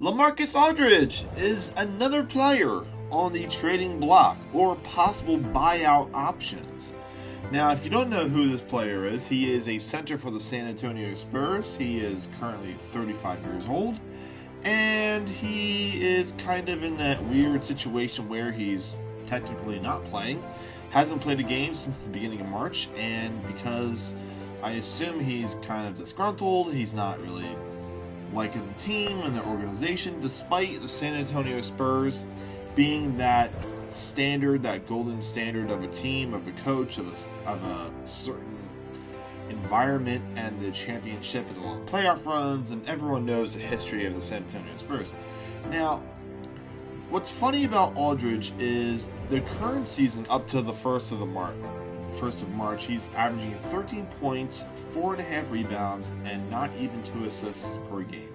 LaMarcus Aldridge is another player on the trading block or possible buyout options. Now, if you don't know who this player is, he is a center for the San Antonio Spurs. He is currently 35 years old, and he is kind of in that weird situation where he's technically not playing. Hasn't played a game since the beginning of March, and because I assume he's kind of disgruntled, he's not really liking the team and their organization, despite the San Antonio Spurs being that standard, that golden standard of a team, of a coach, of a certain environment, and the championship and the long playoff runs, and everyone knows the history of the San Antonio Spurs. Now, what's funny about Aldridge is the current season up to the 1st of March, he's averaging 13 points, 4.5 rebounds, and not even 2 assists per game.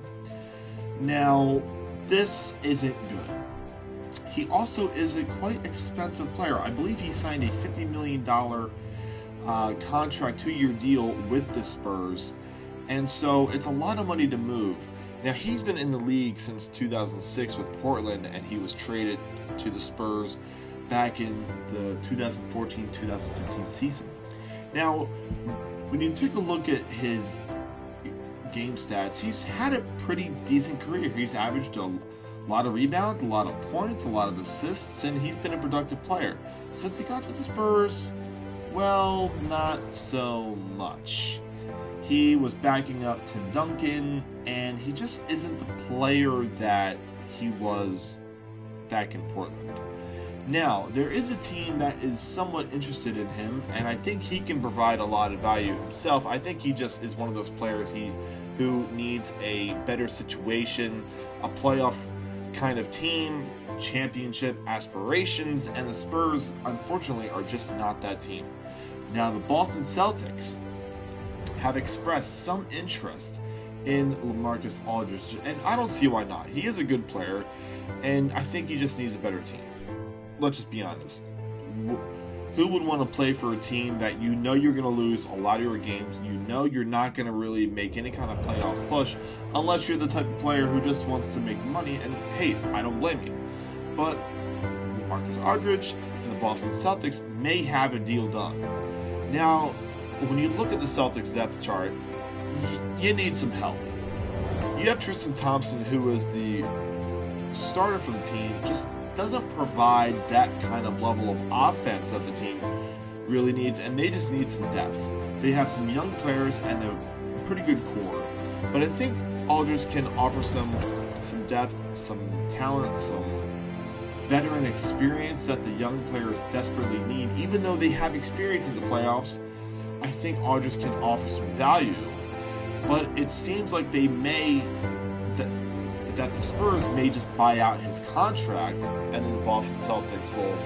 Now, this isn't good. He also is a quite expensive player. I believe he signed a $50 million contract, 2-year deal with the Spurs, and so it's a lot of money to move. Now, he's been in the league since 2006 with Portland, and he was traded to the Spurs back in the 2014-2015 season. Now, when you take a look at his game stats, he's had a pretty decent career. He's averaged a lot of rebounds, a lot of points, a lot of assists, and he's been a productive player. Since he got to the Spurs, well, not so much. He was backing up Tim Duncan, and he just isn't the player that he was back in Portland. Now, there is a team that is somewhat interested in him, and I think he can provide a lot of value himself. I think he just is one of those players who needs a better situation, a playoff kind of team, championship aspirations, and the Spurs, unfortunately, are just not that team. Now, the Boston Celtics have expressed some interest in LaMarcus Aldridge, and I don't see why not. He is a good player, and I think he just needs a better team. Let's just be honest. Who would want to play for a team that you know you're going to lose a lot of your games, you know you're not going to really make any kind of playoff push unless you're the type of player who just wants to make the money, and hey, I don't blame you. But LaMarcus Aldridge and the Boston Celtics may have a deal done. Now, when you look at the Celtics depth chart, you need some help. You have Tristan Thompson, who is the starter for the team, just doesn't provide that kind of level of offense that the team really needs, and they just need some depth. They have some young players and they're a pretty good core, but I think Aldridge can offer some depth, some talent, some veteran experience that the young players desperately need. Even though they have experience in the playoffs, I think Aldridge can offer some value, but it seems like that the Spurs may just buy out his contract, and then the Boston Celtics will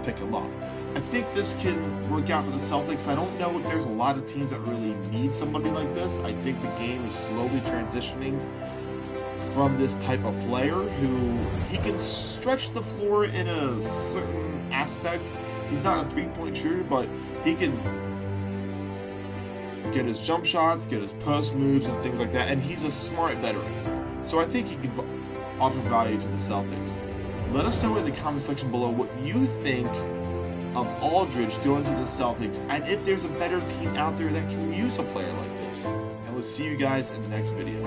pick him up. I think this can work out for the Celtics. I don't know if there's a lot of teams that really need somebody like this. I think the game is slowly transitioning from this type of player who he can stretch the floor in a certain aspect. He's not a three-point shooter, but he can get his jump shots, get his post moves, and things like that, and he's a smart veteran. So I think he can offer value to the Celtics. Let us know in the comment section below what you think of Aldridge going to the Celtics, and if there's a better team out there that can use a player like this. And we'll see you guys in the next video.